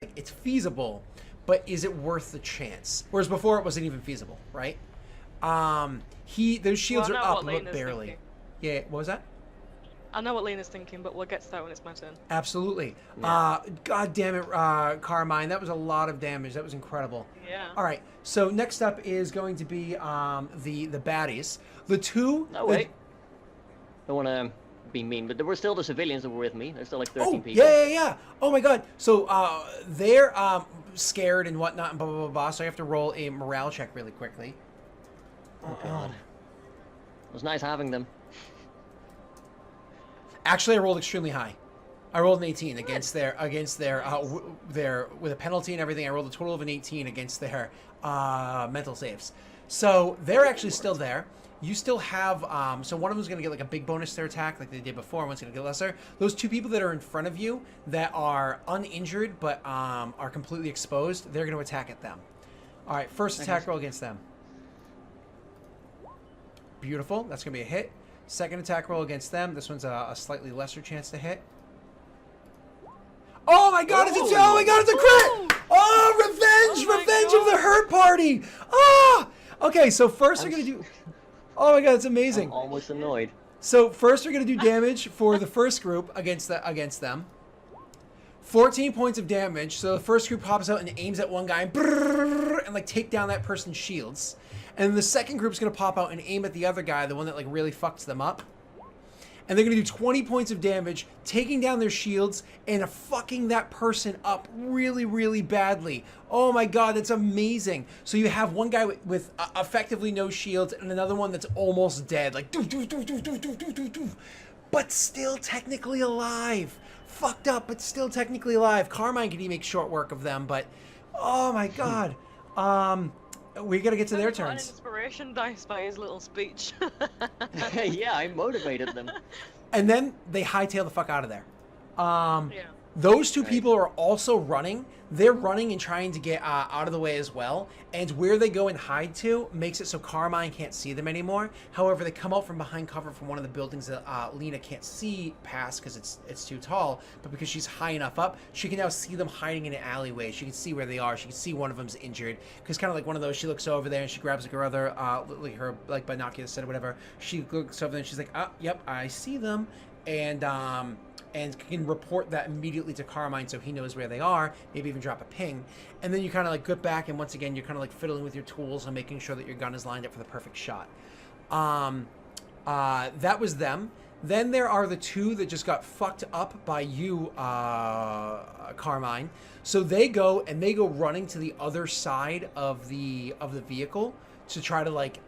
it's feasible, but is it worth the chance? Whereas before it wasn't even feasible, right? Those shields are up, but barely. Thinking. Yeah, what was that? I know what Lena's thinking, but we'll get to that when it's my turn. Absolutely. Yeah. God damn it, Carmine. That was a lot of damage. That was incredible. Yeah. All right. So next up is going to be the baddies. The two. No, wait. Don't want to be mean, but there were still the civilians that were with me. There's still like 13 people. Yeah. Oh my God. So they're scared and whatnot and blah, blah, blah, blah. So I have to roll a morale check really quickly. Oh, God. It was nice having them. Actually, I rolled extremely high. I rolled an 18 against their with a penalty and everything. I rolled a total of an 18 against their mental saves. So they're actually still there. You still have so one of them's going to get like a big bonus to their attack like they did before. One's going to get lesser. Those two people that are in front of you that are uninjured but are completely exposed, they're going to attack at them. All right, first attack roll against them. Beautiful. That's going to be a hit. Second attack roll against them. This one's a slightly lesser chance to hit. Oh my God! It's a crit! Oh, revenge of the hurt party! Ah! Okay, so first we're gonna do. Oh my God, it's amazing. I'm almost annoyed. So first we're gonna do damage for the first group against them. 14 points of damage. So the first group pops out and aims at one guy and like take down that person's shields. And then the second group's going to pop out and aim at the other guy, the one that like really fucks them up. And they're going to do 20 points of damage, taking down their shields and fucking that person up really, really badly. Oh my God, that's amazing. So you have one guy with effectively no shields and another one that's almost dead. Like, but still technically alive. Fucked up, but still technically alive. Carmine can make short work of them, but oh my God. We gotta get to their turns. An inspiration dice by his little speech. Yeah, I motivated them. And then they hightail the fuck out of there. Yeah. Those two people are also running. They're running and trying to get out of the way as well. And where they go and hide to makes it so Carmine can't see them anymore. However, they come out from behind cover from one of the buildings that Lena can't see past because it's too tall. But because she's high enough up, she can now see them hiding in an alleyway. She can see where they are. She can see one of them's injured. Because kind of like one of those, she looks over there and she grabs like her other, like her like binocular set or whatever. She looks over there and she's like, oh, yep, I see them. And can report that immediately to Carmine so he knows where they are, maybe even drop a ping. And then you kind of like get back and once again, you're kind of like fiddling with your tools and making sure that your gun is lined up for the perfect shot. That was them. Then there are the two that just got fucked up by you, Carmine. So they go running to the other side of the vehicle to try to like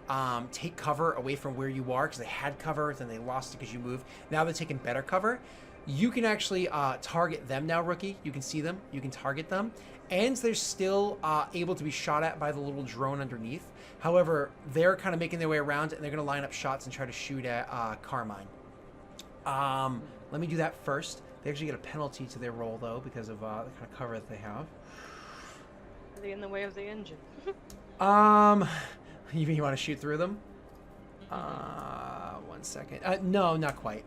take cover away from where you are because they had cover, then they lost it because you moved. Now they're taking better cover. You can actually target them now, rookie. You can see them. You can target them. And they're still able to be shot at by the little drone underneath. However, they're kind of making their way around, and they're going to line up shots and try to shoot at Carmine. Let me do that first. They actually get a penalty to their roll, though, because of the kind of cover that they have. Are they in the way of the engine? You want to shoot through them? 1 second. No, not quite.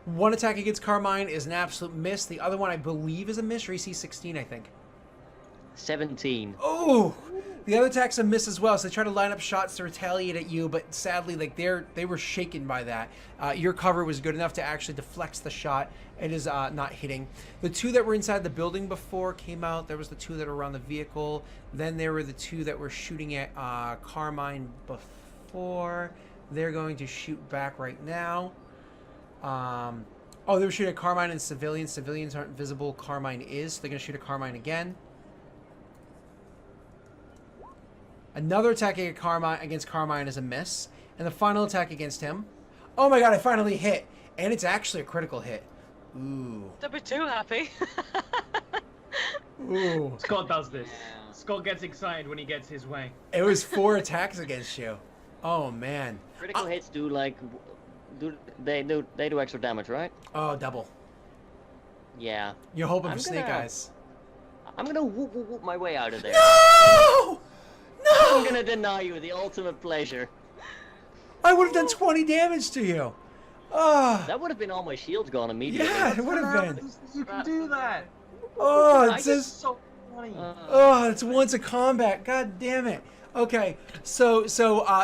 One attack against Carmine is an absolute miss. The other one, I believe, is a miss. AC 16, I think. 17. Oh! The other attack's a miss as well. So they try to line up shots to retaliate at you, but sadly, like they were shaken by that. Your cover was good enough to actually deflect the shot. It is not hitting. The two that were inside the building before came out. There was the two that were around the vehicle. Then there were the two that were shooting at Carmine before. They're going to shoot back right now. Oh, they were shooting at Carmine and civilians. Civilians aren't visible. Carmine is. So they're going to shoot at Carmine again. Another attack against Carmine is a miss. And the final attack against him. Oh my God, I finally hit. And it's actually a critical hit. Ooh. Don't be too happy. Ooh. Scott does this. Scott gets excited when he gets his way. It was 4 attacks against you. Oh man. Critical hits do like... They do extra damage, right? Oh, double. Yeah. You're hoping for snake eyes. I'm gonna whoop my way out of there. No! No! I'm gonna deny you the ultimate pleasure. I would have done 20 damage to you. Ah. That would have been all my shields gone immediately. Yeah, it would have been. You can do that. Oh, it It's says. so funny. Oh, it's once a combat. God damn it. Okay, so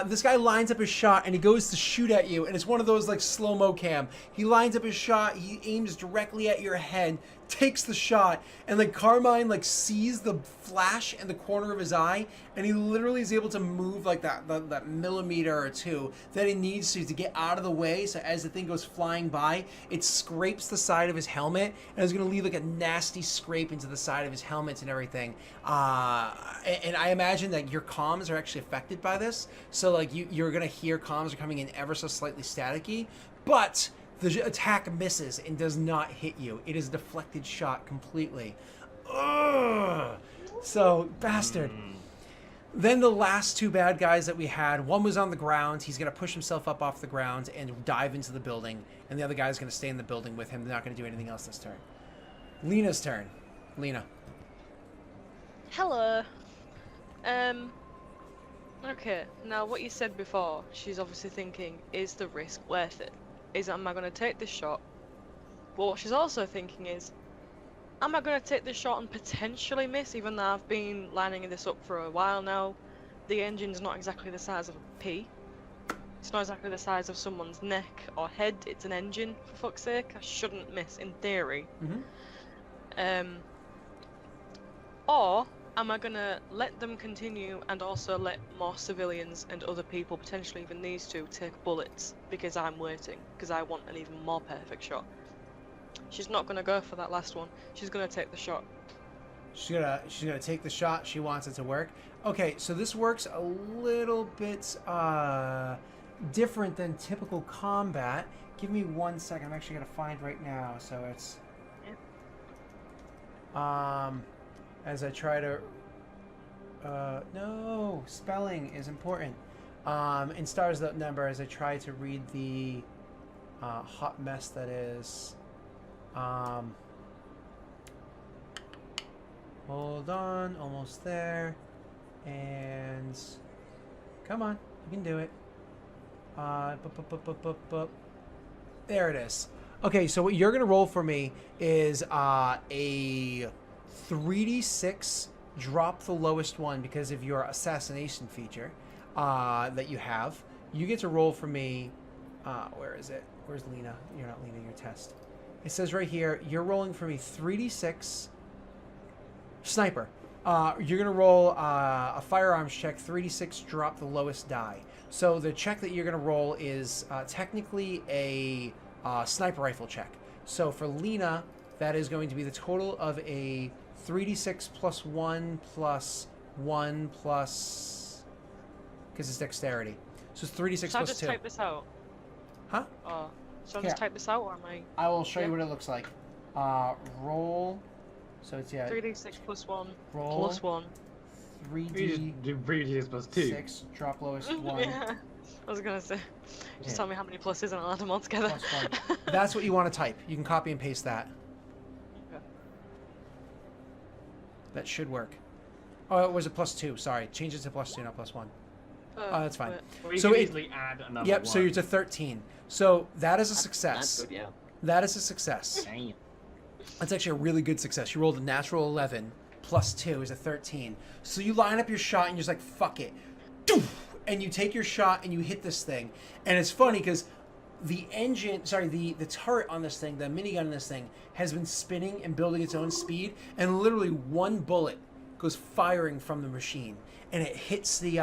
this guy lines up his shot and he goes to shoot at you, and it's one of those like slow-mo cam. He lines up his shot, he aims directly at your head, takes the shot, and like Carmine like sees the flash in the corner of his eye, and he literally is able to move like that millimeter or two that he needs to get out of the way. So as the thing goes flying by, it scrapes the side of his helmet, and it's gonna leave like a nasty scrape into the side of his helmet and everything. And I imagine that your comms are actually affected by this, so like you're gonna hear comms are coming in ever so slightly staticky, but the attack misses and does not hit you. It is a deflected shot completely. Ugh. So, bastard. Then the last two bad guys that we had, one was on the ground. He's going to push himself up off the ground and dive into the building. And the other guy's going to stay in the building with him. They're not going to do anything else this turn. Lena's turn. Lena. Hello. Okay, now what you said before, she's obviously thinking, is the risk worth it? Am I going to take this shot? But what she's also thinking is, am I going to take this shot and potentially miss, even though I've been lining this up for a while now? The engine's not exactly the size of a pea. It's not exactly the size of someone's neck or head. It's an engine, for fuck's sake. I shouldn't miss, in theory. Or am I going to let them continue and also let more civilians and other people, potentially even these two, take bullets because I'm waiting, because I want an even more perfect shot? She's not going to go for that last one. She's going to take the shot. She's gonna take the shot. She wants it to work. Okay, so this works a little bit different than typical combat. Give me 1 second. I'm actually gonna find right now. So it's as I try to no, spelling is important. In stars that number, as I try to read the hot mess that is. Hold on, almost there. And come on, you can do it. There it is. Okay, so what you're gonna roll for me is a 3d6, drop the lowest one because of your assassination feature that you have. You get to roll for me. Where is it? Where's Lena? You're not Lena, your test. It says right here, you're rolling for me 3d6. Sniper. You're going to roll a firearms check, 3d6, drop the lowest die. So the check that you're going to roll is technically a sniper rifle check. So for Lena, that is going to be the total of a 3d6 plus 1 plus 1 plus... because it's dexterity. So it's 3d6 Shall I plus just 2. type this out? Huh? Shall I just type this out, or am I... I will show you what it looks like. Roll... So it's, 3d6 plus 1, roll plus 1. 3d... Do 3d6 plus 2. 6, drop lowest 1. Yeah, I was gonna say. Just Yeah. tell me how many pluses and I'll add them all together. Plus 1. That's what you want to type. You can copy and paste that. Okay. That should work. Oh, it was a plus 2. Sorry. Change it to plus 2, not plus 1. Oh, that's fine. wait. Well, you So can it- easily add another Yep, one. so you're to 13. So that is a That's success. good, yeah. That is a success. Damn. That's actually a really good success. You rolled a natural 11 plus 2 is a 13. So you line up your shot and you're just like, fuck it. Doof! And you take your shot and you hit this thing. And it's funny because the turret on this thing, the minigun on this thing, has been spinning and building its own speed. And literally one bullet goes firing from the machine. And it hits the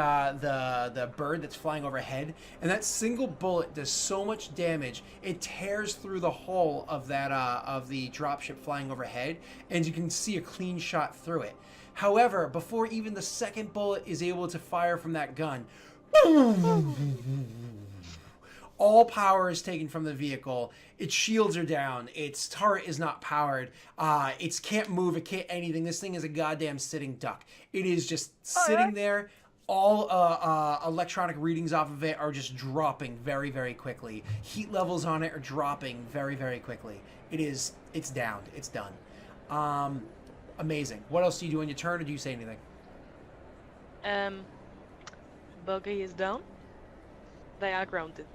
bird that's flying overhead, and that single bullet does so much damage. It tears through the hull of that of the dropship flying overhead, and you can see a clean shot through it. However, before even the second bullet is able to fire from that gun, all power is taken from the vehicle. Its shields are down. Its turret is not powered. It can't move. It can't anything. This thing is a goddamn sitting duck. It is just sitting there. All electronic readings off of it are just dropping very, very quickly. Heat levels on it are dropping very, very quickly. It's down. It's done. Amazing. What else do you do on your turn, or do you say anything? Buggy is down. They are grounded.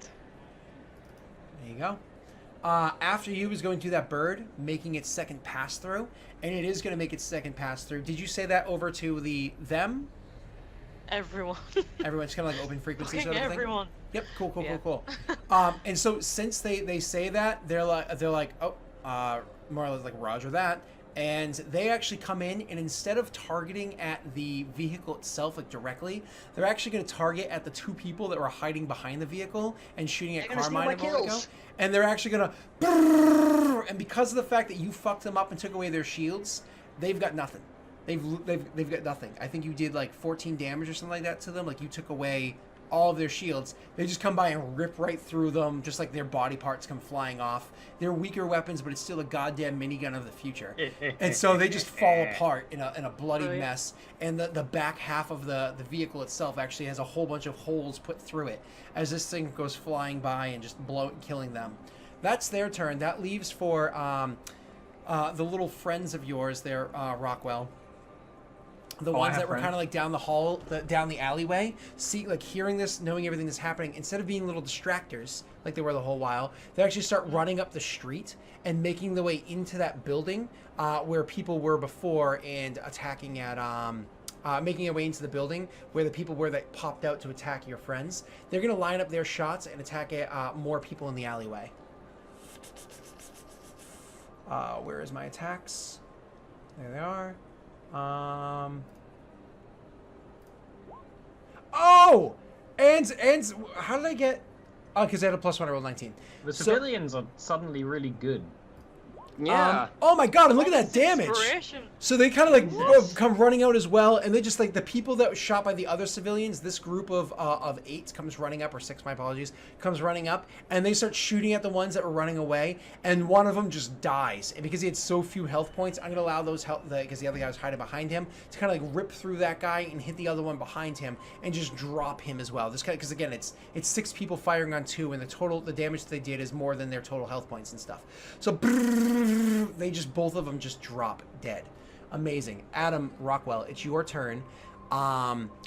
There you go. After you is going to that bird, making its second pass through, and it is going to make its second pass through. Did you say that over to them? Everyone. Everyone's kind of like open frequency sort of thing. Everyone. Yep. Cool. Yeah. And so since they say that, they're like oh, more or less like Roger that. And they actually come in, and instead of targeting at the vehicle itself, like directly, they're actually going to target at the two people that were hiding behind the vehicle and shooting at Carmine a moment ago. And they're actually going to, and because of the fact that you fucked them up and took away their shields, they've got nothing. They've got nothing. I think you did like 14 damage or something like that to them. Like you took away all of their shields. They just come by and rip right through them, just like their body parts come flying off. They're weaker weapons, but it's still a goddamn minigun of the future. And so they just fall apart in a bloody mess. And the back half of the vehicle itself actually has a whole bunch of holes put through it as this thing goes flying by and just killing them. That's their turn. That leaves for the little friends of yours there, Rockwell. The ones that were kind of like down the hall, down the alleyway, hearing this, knowing everything that's happening, instead of being little distractors like they were the whole while, they actually start running up the street and making their way into that building where people were before and attacking at, making their way into the building where the people were that popped out to attack your friends. They're going to line up their shots and attack more people in the alleyway. Where is my attacks? There they are. Oh! And how did I get... Oh, because I had a +1, I rolled 19. The civilians are suddenly really good. Yeah. Oh my god, and look at that damage! So they kind of like come running out as well, and they just like the people that were shot by the other civilians, this group of 8 comes running up, or 6, my apologies, comes running up, and they start shooting at the ones that were running away, and one of them just dies. And because he had so few health points, I'm going to allow those because the other guy was hiding behind him, to kind of like rip through that guy and hit the other one behind him, and just drop him as well. This kind because again, it's 6 people firing on 2, and the damage that they did is more than their total health points and stuff. So they just, both of them just drop dead. Amazing. Adam, Rockwell, it's your turn.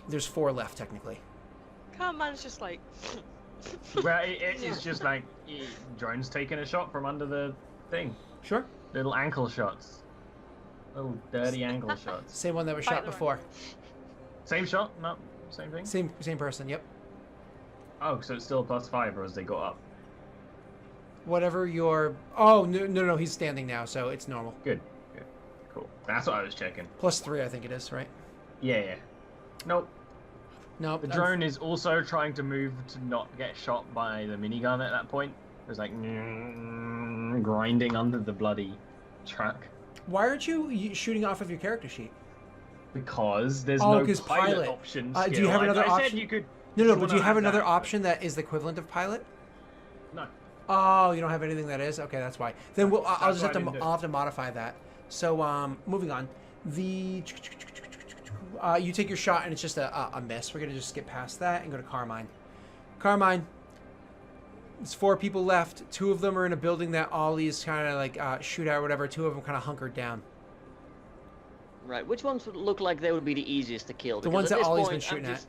There's 4 left technically. Carmine's just like... Well, it's just like drone's taking a shot from under the thing. Sure. Little ankle shots. Little dirty ankle shots. Same one that was shot before. Same shot? No, same thing? Same person, yep. Oh, so it's still a +5 or as they go up? Whatever your... Oh, no, he's standing now, so it's normal. Good. Cool. That's what I was checking. +3, I think it is, right? Yeah. Nope. No. The drone is also trying to move to not get shot by the minigun at that point. It's like grinding under the bloody truck. Why aren't you shooting off of your character sheet? Because there's no pilot option. Do you have another option? I said you could. No, but do you have another option that is the equivalent of pilot? No. Oh, you don't have anything that is? Okay, that's why. Then I'll just have to modify that. So, moving on. You take your shot and it's just a miss. We're gonna just skip past that and go to Carmine. Carmine. There's 4 people left. 2 of them are in a building that Ollie's kind of like shoot at or whatever. 2 of them kind of hunkered down. Right. Which ones would look like they would be the easiest to kill? The ones that Ollie's been shooting at.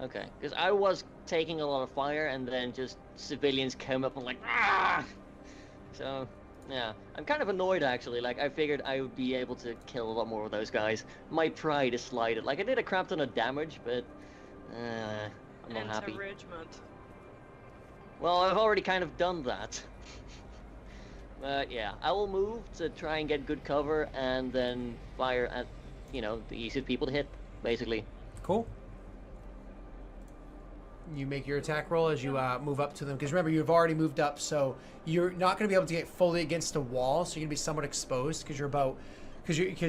Okay, because I was taking a lot of fire, and then just civilians came up and like, ah! So, yeah, I'm kind of annoyed actually. Like, I figured I would be able to kill a lot more of those guys. My pride is slighted. Like, I did a crap ton of damage, but I'm not happy. Well, I've already kind of done that. But yeah, I will move to try and get good cover, and then fire at, the easiest people to hit, basically. Cool. You make your attack roll as you move up to them, because remember, you've already moved up, so you're not going to be able to get fully against a wall, so you're going to be somewhat exposed because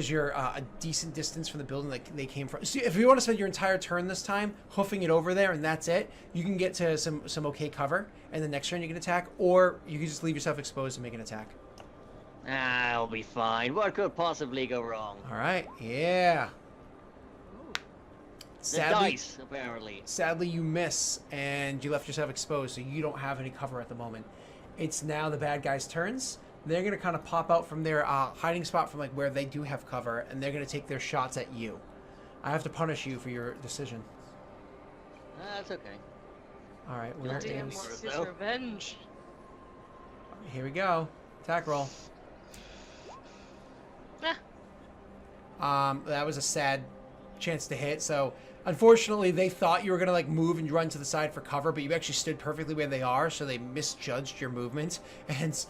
you're a decent distance from the building that they came from. So if you want to spend your entire turn this time hoofing it over there and that's it, you can get to some okay cover, and the next turn you can attack, or you can just leave yourself exposed and make an attack. I'll be fine. What could possibly go wrong? All right, yeah. Sadly, dice, apparently. Sadly, you miss, and you left yourself exposed, so you don't have any cover at the moment. It's now the bad guys' turns. They're going to kind of pop out from their hiding spot from like where they do have cover, and they're going to take their shots at you. I have to punish you for your decision. That's okay. All right, where is... What's his revenge? Here we go. Attack roll. That was a sad chance to hit. So, unfortunately, they thought you were gonna like move and run to the side for cover, but you actually stood perfectly where they are. So they misjudged your movement and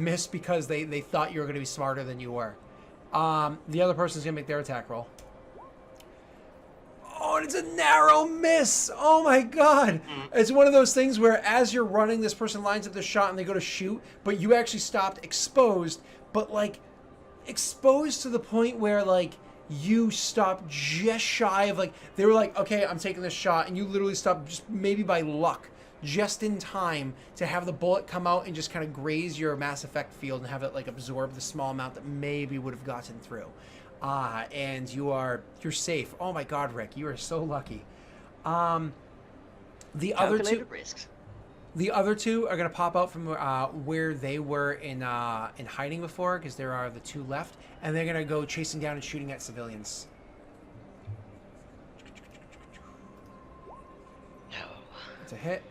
missed because they thought you were gonna be smarter than you were. The other person's gonna make their attack roll. Oh, and it's a narrow miss. Oh my god. It's one of those things where as you're running, this person lines up the shot and they go to shoot, but you actually stopped exposed, but like exposed to the point where like you stopped just shy of like, they were like, okay, I'm taking this shot, and you literally stopped just maybe by luck, just in time to have the bullet come out and just kind of graze your Mass Effect field and have it like absorb the small amount that maybe would have gotten through. And you're safe. Oh my god, Rick, you are so lucky. The other two risks. The other two are going to pop out from where they were in hiding before, because there are the two left, and they're going to go chasing down and shooting at civilians. No. It's a hit.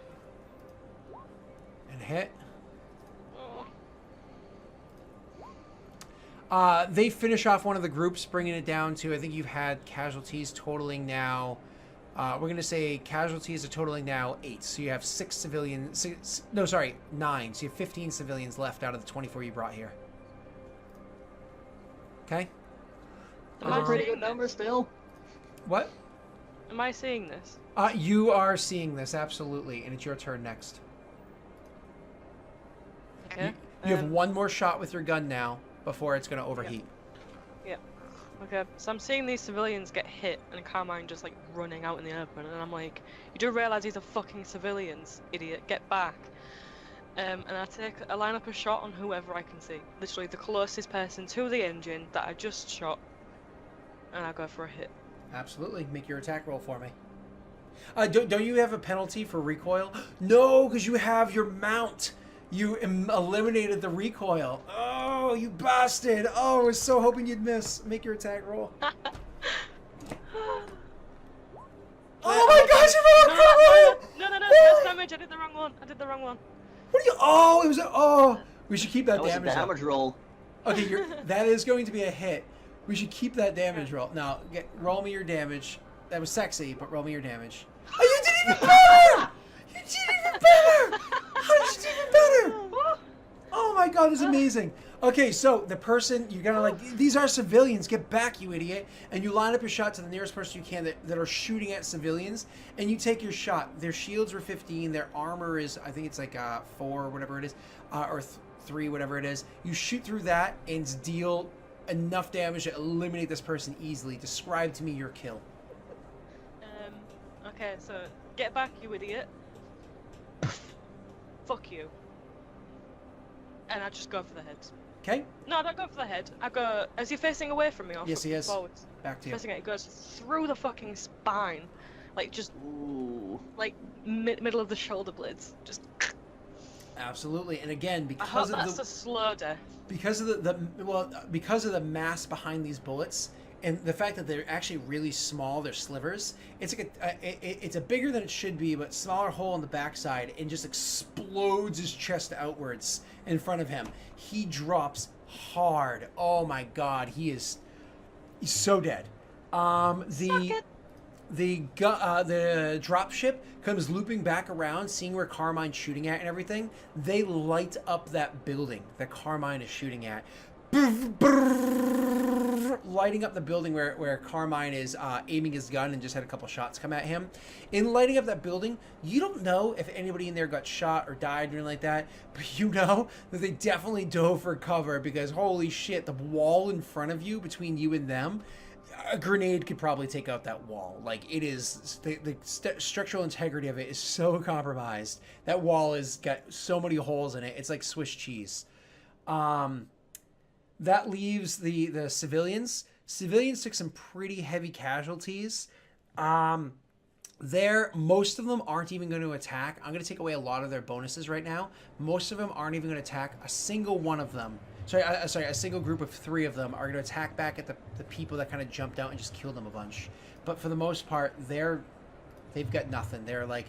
And a hit. They finish off one of the groups, bringing it down to, I think you've had casualties totaling now. We're going to say casualties are totaling now 8. So you have 6 civilians. 9. So you have 15 civilians left out of the 24 you brought here. Okay? That's a pretty good number still. What? Am I seeing this? You are seeing this, absolutely. And it's your turn next. Okay. You have one more shot with your gun now before it's going to overheat. Yeah. Okay, so I'm seeing these civilians get hit and Carmine just like running out in the open, and I'm like, you do realize these are fucking civilians, idiot, get back. And I line up a shot on whoever I can see, literally the closest person to the engine that I just shot, and I go for a hit. Absolutely, make your attack roll for me. Don't you have a penalty for recoil? No, because you have your mount. You eliminated the recoil. Oh, you bastard. Oh, I was so hoping you'd miss. Make your attack roll. Oh my gosh, you rolled a crit roll! No, that's damage. I did the wrong one. What are you? Oh, it was a... Oh, we should keep that That was a damage damage roll. Okay, that is going to be a hit. We should keep that damage roll. Now, roll me your damage. That was sexy, but roll me your damage. Oh, you did even better! You did even better! How did you do even better? Oh my god, this is amazing. Okay, so the person, you're gonna like, these are civilians, get back, you idiot. And you line up your shot to the nearest person you can that are shooting at civilians, and you take your shot. Their shields were 15, their armor is, I think it's like 4, whatever it is, or 3, whatever it is. You shoot through that and deal enough damage to eliminate this person easily. Describe to me your kill. Okay, so get back, you idiot. Fuck you. And I just go for the head. Okay? No, I don't go for the head. I go, is he facing away from me or Yes, he is. forwards? Back to you. Facing it goes through the fucking spine. Like, just, Ooh. like, middle of the shoulder blades. Just... Absolutely. And again, I hope because of that's a slow death. because of because of the mass behind these bullets and the fact that they're actually really small, they're slivers. It's like it's a bigger than it should be, but smaller hole on the backside, and just explodes his chest outwards in front of him. He drops hard. Oh my god, he's so dead. The dropship comes looping back around, seeing where Carmine's shooting at and everything. They light up that building that Carmine is shooting at. Lighting up the building where Carmine is aiming his gun and just had a couple shots come at him. In lighting up that building, you don't know if anybody in there got shot or died or anything like that, but you know that they definitely dove for cover because holy shit, the wall in front of you, between you and them, a grenade could probably take out that wall. Like, it is, the structural integrity of it is so compromised. That wall has got so many holes in it. It's like Swiss cheese. That leaves the civilians. Civilians took some pretty heavy casualties. Most of them aren't even going to attack. I'm going to take away a lot of their bonuses right now. Most of them aren't even going to attack. A single one of them, a single group of 3 of them are going to attack back at the people that kind of jumped out and just killed them a bunch. But for the most part, they've got nothing. They're like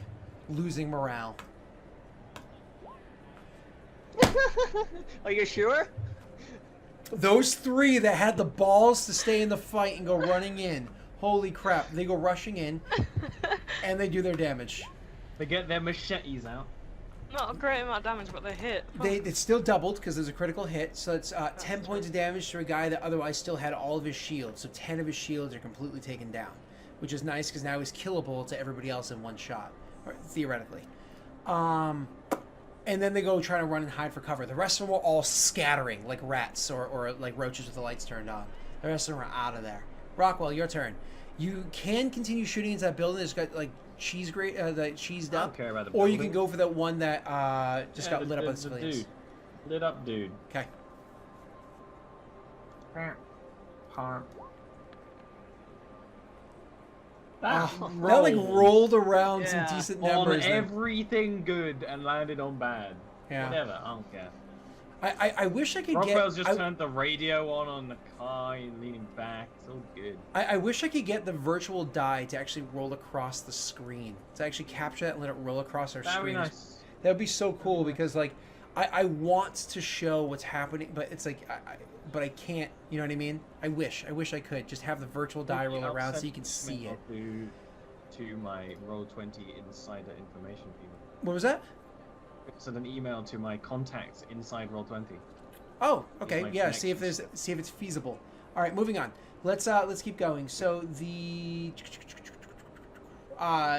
losing morale. Are you sure? Those 3 that had the balls to stay in the fight and go running in. Holy crap. They go rushing in, and they do their damage. They get their machetes out. Not a great amount of damage, but they hit. It's still doubled because there's a critical hit, so it's 10 points of damage to a guy that otherwise still had all of his shields. So 10 of his shields are completely taken down, which is nice because now he's killable to everybody else in one shot, or theoretically. And then they go try to run and hide for cover. The rest of them are all scattering like rats or like roaches with the lights turned on. The rest of them are out of there. Rockwell, your turn. You can continue shooting into that building. It's got like cheese grate, that cheesed I up. don't care about the Or you building. can go for that one that just got lit up by the civilians. Dude. Lit up dude. Okay. That That like rolled around some Yeah. decent on numbers. then. everything good and landed on bad. Yeah. Whatever, I don't care. I wish I could Rockwell's get. just turned the radio on the car and leaning back. It's all good. I wish I could get the virtual die to actually roll across the screen. To actually capture that and let it roll across our That'd be screen. nice. That would be so cool because like I want to show what's happening, but it's like but I can't. You know what I mean? I wish I could just have the virtual die roll I'll around so send you can see it. To my Roll20 insider information people. What was that? Send an email to my contacts inside Roll20. Oh, okay. my Yeah, see if connection. it's feasible. All right, moving on. Let's keep going. So the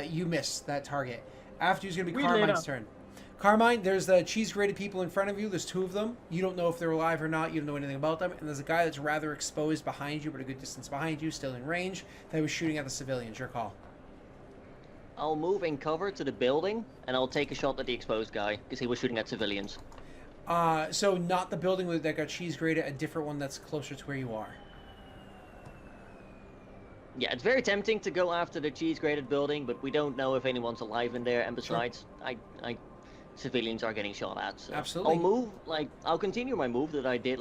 you missed that target. After is going to be We lit Carmine's up. turn. Carmine, there's the cheese grated people in front of you. There's 2 of them. You don't know if they're alive or not. You don't know anything about them. And there's a guy that's rather exposed behind you, but a good distance behind you, still in range. That was shooting at the civilians. Your call. I'll move in cover to the building, and I'll take a shot at the exposed guy, because he was shooting at civilians. So not the building that got cheese grated, a different one that's closer to where you are. Yeah, it's very tempting to go after the cheese-grated building, but we don't know if anyone's alive in there, and besides, civilians are getting shot at, so... Absolutely. I'll continue my move that I did,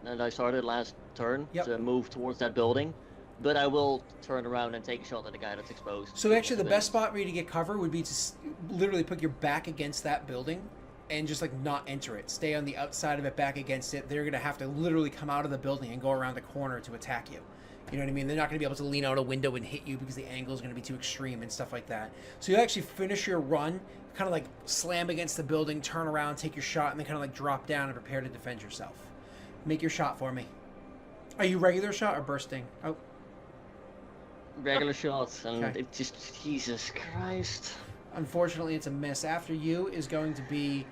that I started last turn, Yep. to move towards that building, but I will turn around and take a shot at the guy that's exposed. So to actually, the best civilians. spot for you to get cover would be to literally put your back against that building and just like not enter it. Stay on the outside of it, back against it. They're gonna have to literally come out of the building and go around the corner to attack you. You know what I mean? They're not gonna be able to lean out a window and hit you because the angle is gonna be too extreme and stuff like that. So you actually finish your run, kind of like slam against the building, turn around, take your shot, and then kind of like drop down and prepare to defend yourself. Make your shot for me. Are you regular shot or bursting? Oh. Regular shots, and Okay. it just... Jesus Christ. Unfortunately, it's a miss. After you is going to be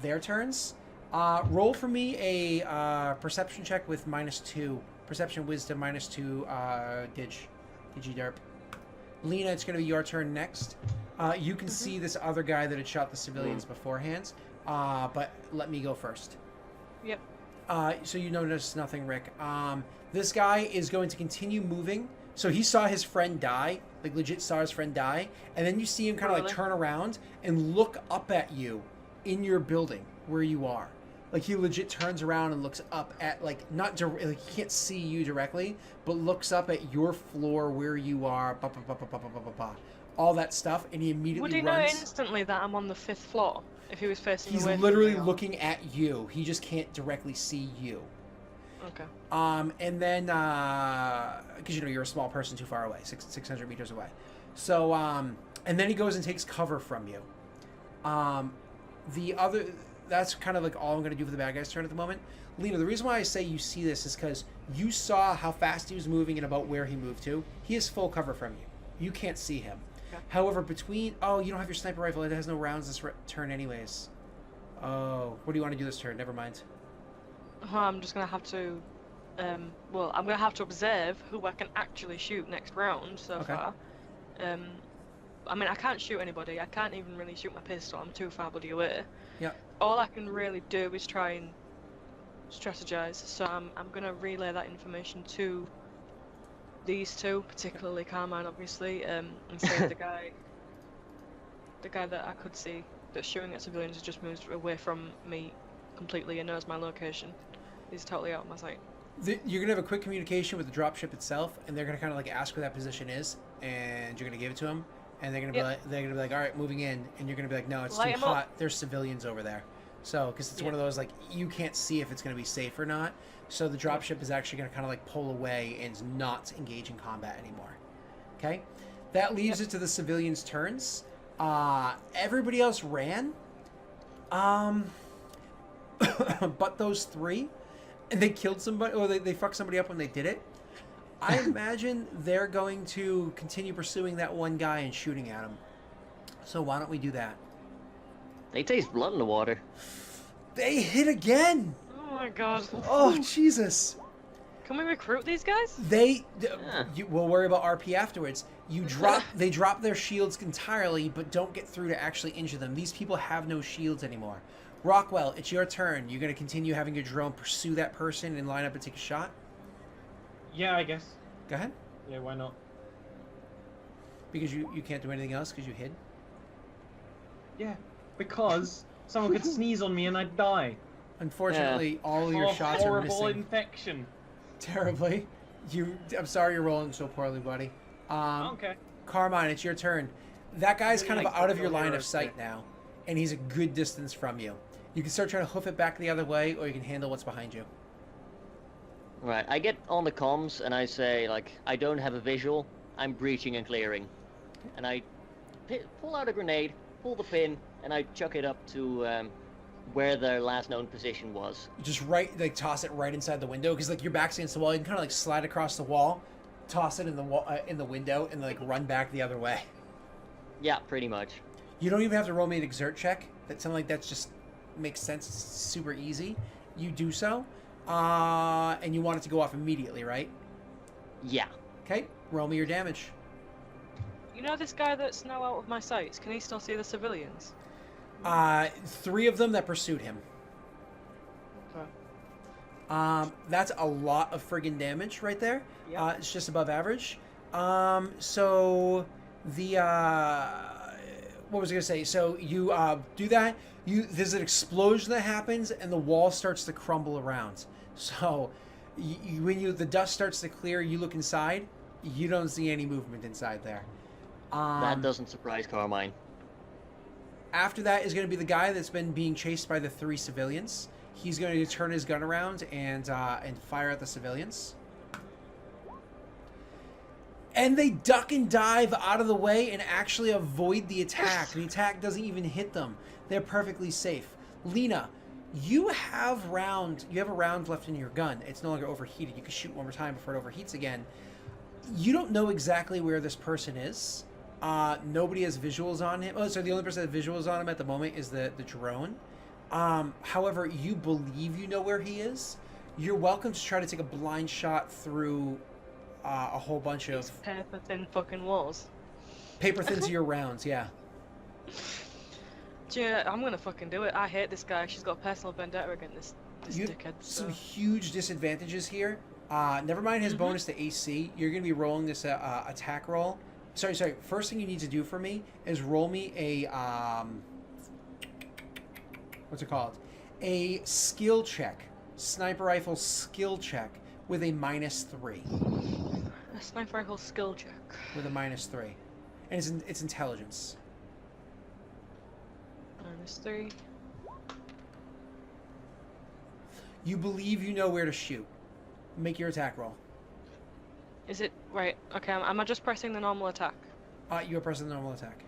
their turns. Roll for me a perception check with -2. Perception wisdom -2 Digi derp. Lena, it's going to be your turn next. You can see this other guy that had shot the civilians beforehand, but let me go first. Yep. So you notice nothing, Rick. This guy is going to continue moving. So he saw his friend die, like legit saw his friend die, and then you see him kind of like Really? turn around and look up at you in your building where you are. Like he legit turns around and looks up at like like he can't see you directly, but looks up at your floor where you are. All that stuff, and he immediately Would he know runs. instantly that I'm on the 5th floor if he was facing He's away from literally me? looking at you. He just can't directly see you. Okay. And then, because you're a small person too far away, 600 meters away. So, and then he goes and takes cover from you. That's kind of like all I'm going to do for the bad guy's turn at the moment. Lena, the reason why I say you see this is because you saw how fast he was moving and about where he moved to. He has full cover from you. You can't see him. Okay. However, you don't have your sniper rifle. It has no rounds this turn anyways. Oh, what do you want to do this turn? Never mind. I'm just gonna have to, I'm gonna have to observe who I can actually shoot next round so Okay. far. I mean, I can't shoot anybody. I can't even really shoot my pistol. I'm too far bloody away. Yeah. All I can really do is try and strategize. So I'm gonna relay that information to these two, particularly Carmine, obviously, and say the guy that I could see that's shooting at civilians has just moved away from me completely and knows my location. He's totally out of my sight. You're gonna have a quick communication with the dropship itself, and they're gonna kind of like ask where that position is, and you're gonna give it to them, and they're gonna be Yep. like, all right, moving in, and you're gonna be like, no, it's Light too 'em up. hot. There's civilians over there. So, because it's one of those, like, you can't see if it's going to be safe or not. So the dropship is actually going to kind of, like, pull away and not engage in combat anymore. Okay? That leaves it to the civilians' turns. Everybody else ran. But those 3. And they killed somebody, or they fucked somebody up when they did it. I imagine they're going to continue pursuing that one guy and shooting at him. So why don't we do that? They taste blood in the water. They hit again! Oh my god. Oh, Jesus. Can we recruit these guys? We'll worry about RP afterwards. They drop their shields entirely, but don't get through to actually injure them. These people have no shields anymore. Rockwell, it's your turn. You're going to continue having your drone pursue that person and line up and take a shot? Yeah, I guess. Go ahead. Yeah, why not? Because you can't do anything else because you hid? Yeah, because someone could sneeze on me and I'd die. Unfortunately, all of your shots are horrible missing. infection. Terribly. I'm sorry you're rolling so poorly, buddy. Okay. Carmine, it's your turn. That guy's kind of Like out of the your line hero of sight thing. now, and he's a good distance from you. You can start trying to hoof it back the other way, or you can handle what's behind you. Right, I get on the comms and I say, like, I don't have a visual, I'm breaching and clearing. And I pull out a grenade, pull the pin, and I chuck it up to where their last known position was. Just toss it right inside the window, because like your back's against the wall. You can kind of like slide across the wall, toss it in the wall in the window, and like run back the other way. Yeah, pretty much. You don't even have to roll me an exert check. That something like that's just makes sense. It's super easy. You do so, and you want it to go off immediately, right? Yeah. Okay, roll me your damage. You know this guy that's now out of my sights? Can he still see the civilians? 3 of them that pursued him. Okay. That's a lot of friggin' damage right there. Yep. It's just above average. So the what was I gonna say? So you do that. There's an explosion that happens, and the wall starts to crumble around. So when the dust starts to clear, you look inside. You don't see any movement inside there. That doesn't surprise Carmine. After that is going to be the guy that's been being chased by the 3 civilians. He's going to turn his gun around and fire at the civilians. And they duck and dive out of the way and actually avoid the attack. The attack doesn't even hit them. They're perfectly safe. Lena, you have a round left in your gun. It's no longer overheated. You can shoot one more time before it overheats again. You don't know exactly where this person is. Nobody has visuals on him. Oh, so the only person that has visuals on him at the moment is the drone. However, you believe you know where he is. You're welcome to try to take a blind shot through a whole bunch of Paper thin fucking walls. paper thin to your rounds. Yeah. Yeah, I'm gonna fucking do it. I hate this guy. She's got a personal vendetta against this dickhead. Some So. huge disadvantages here. Never mind his bonus to AC. You're going to be rolling this attack roll. Sorry. First thing you need to do for me is roll me a what's it called? A skill check, sniper rifle skill check with a -3. A sniper rifle skill check. With a -3, and it's intelligence. -3. You believe you know where to shoot. Make your attack roll. Is it right? Okay, am I just pressing the normal attack? You are pressing the normal attack.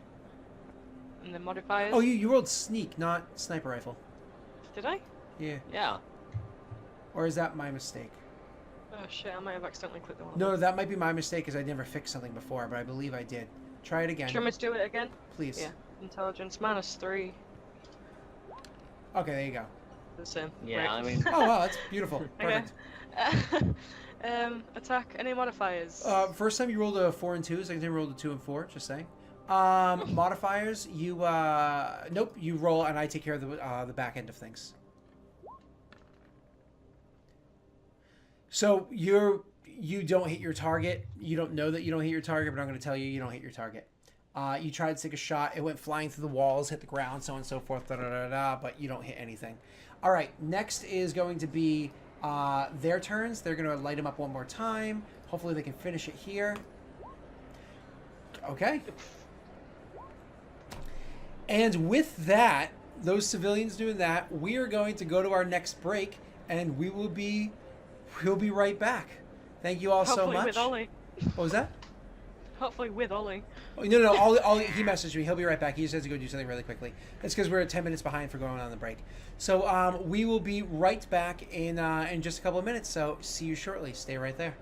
And the modifiers? Oh, you rolled sneak, not sniper rifle. Did I? Yeah. Yeah. Or is that my mistake? Oh shit, I might have accidentally clicked the one. No, that might be my mistake because I never fixed something before, but I believe I did. Try it again, Do you want me to do it again? please. Yeah. Intelligence -3. Okay, there you go. The same. Yeah, Right. I mean, Oh, wow, that's beautiful. Okay. Perfect. Attack. Any modifiers? First time you rolled a 4 and 2, second time you rolled a 2 and 4, just saying. Modifiers, you, nope, you roll and I take care of the back end of things. So you don't hit your target. You don't know that you don't hit your target, but I'm going to tell you you don't hit your target. You tried to take a shot. It went flying through the walls, hit the ground, so on and so forth, but you don't hit anything. All right, next is going to be their turns. They're going to light him up one more time. Hopefully they can finish it here. Okay. And with that, those civilians doing that, we are going to go to our next break, and we'll be right back. Thank you all so Hopefully much. with Ollie. What was that? Hopefully with Ollie. Oh, no. Ollie, he messaged me. He'll be right back. He just has to go do something really quickly. That's because we're 10 minutes behind for going on the break. So we will be right back in just a couple of minutes. So see you shortly. Stay right there.